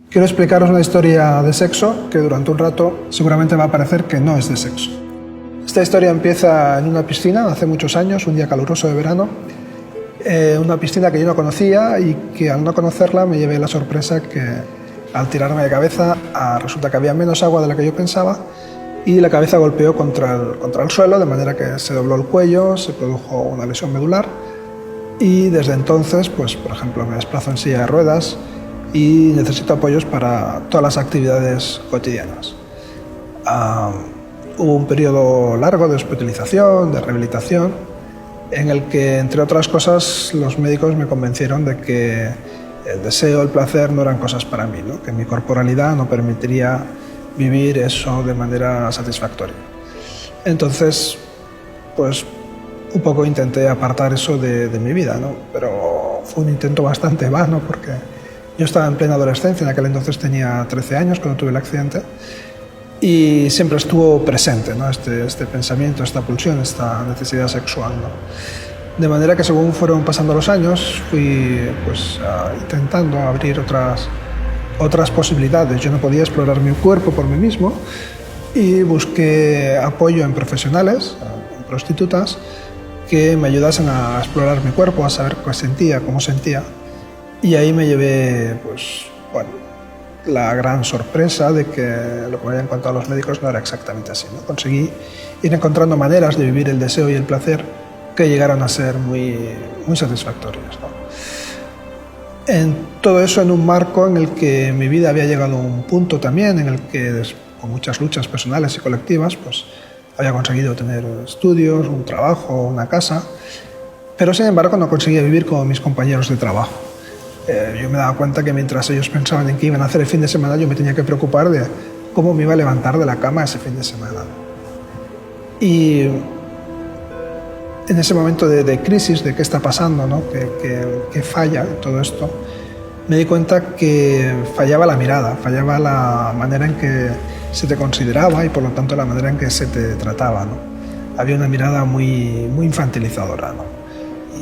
Quiero explicaros una historia de sexo que durante un rato seguramente va a parecer que no es de sexo. Esta historia empieza en una piscina hace muchos años, un día caluroso de verano. Una piscina que yo no conocía y que al no conocerla me llevé la sorpresa que al tirarme de cabeza resulta que había menos agua de la que yo pensaba y la cabeza golpeó contra el suelo, de manera que se dobló el cuello, se produjo una lesión medular y desde entonces, pues, por ejemplo, me desplazo en silla de ruedas y necesito apoyos para todas las actividades cotidianas. Hubo un periodo largo de hospitalización, de rehabilitación, en el que, entre otras cosas, los médicos me convencieron de que el deseo, el placer no eran cosas para mí, ¿no? Que mi corporalidad no permitiría vivir eso de manera satisfactoria. Entonces, pues un poco intenté apartar eso de mi vida, ¿no? Pero fue un intento bastante vano porque yo estaba en plena adolescencia, en aquel entonces tenía 13 años cuando tuve el accidente y siempre estuvo presente, ¿no? Este pensamiento, esta pulsión, esta necesidad sexual, ¿no? De manera que según fueron pasando los años fui pues, intentando abrir otras posibilidades. Yo no podía explorar mi cuerpo por mí mismo y busqué apoyo en profesionales, en prostitutas, que me ayudasen a explorar mi cuerpo, a saber qué sentía, cómo sentía. Y ahí me llevé, pues, bueno, la gran sorpresa de que lo que me habían contado los médicos no era exactamente así, ¿no? Conseguí ir encontrando maneras de vivir el deseo y el placer que llegaron a ser muy satisfactorias, ¿no? En todo eso en un marco en el que mi vida había llegado a un punto también en el que, con muchas luchas personales y colectivas, pues había conseguido tener estudios, un trabajo, una casa, pero sin embargo no conseguía vivir como mis compañeros de trabajo. Yo me daba cuenta que mientras ellos pensaban en qué iban a hacer el fin de semana, yo me tenía que preocupar de cómo me iba a levantar de la cama ese fin de semana. Y en ese momento de crisis, de qué está pasando, ¿no? que falla en todo esto, me di cuenta que fallaba la mirada, fallaba la manera en que se te consideraba y por lo tanto la manera en que se te trataba, ¿no? Había una mirada muy infantilizadora, ¿no?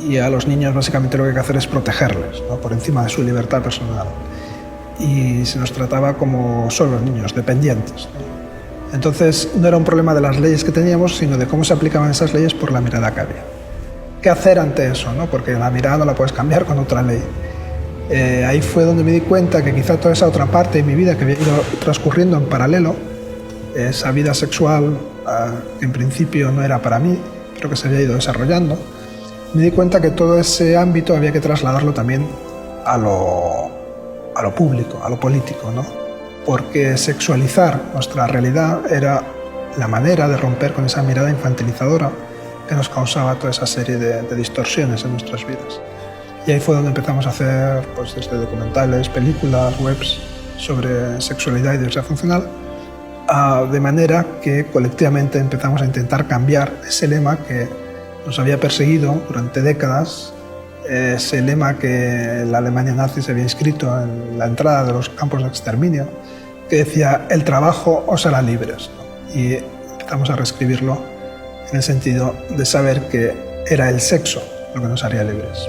Y a los niños básicamente lo que hay que hacer es protegerles, ¿no? Por encima de su libertad personal. Y se nos trataba como solo niños, dependientes, ¿no? Entonces no era un problema de las leyes que teníamos, sino de cómo se aplicaban esas leyes por la mirada que había. ¿Qué hacer ante eso, no? Porque la mirada no la puedes cambiar con otra ley. Ahí fue donde me di cuenta que quizá toda esa otra parte de mi vida que había ido transcurriendo en paralelo, esa vida sexual que en principio no era para mí, pero que se había ido desarrollando, me di cuenta que todo ese ámbito había que trasladarlo también a lo público, a lo político, ¿no? Porque sexualizar nuestra realidad era la manera de romper con esa mirada infantilizadora que nos causaba toda esa serie de distorsiones en nuestras vidas. Y ahí fue donde empezamos a hacer, pues, desde documentales, películas, webs sobre sexualidad y diversidad funcional, de manera que colectivamente empezamos a intentar cambiar ese lema que nos había perseguido durante décadas, ese lema que la Alemania nazi se había inscrito en la entrada de los campos de exterminio, que decía: el trabajo os hará libres, ¿no? Y empezamos a reescribirlo en el sentido de saber que era el sexo lo que nos haría libres.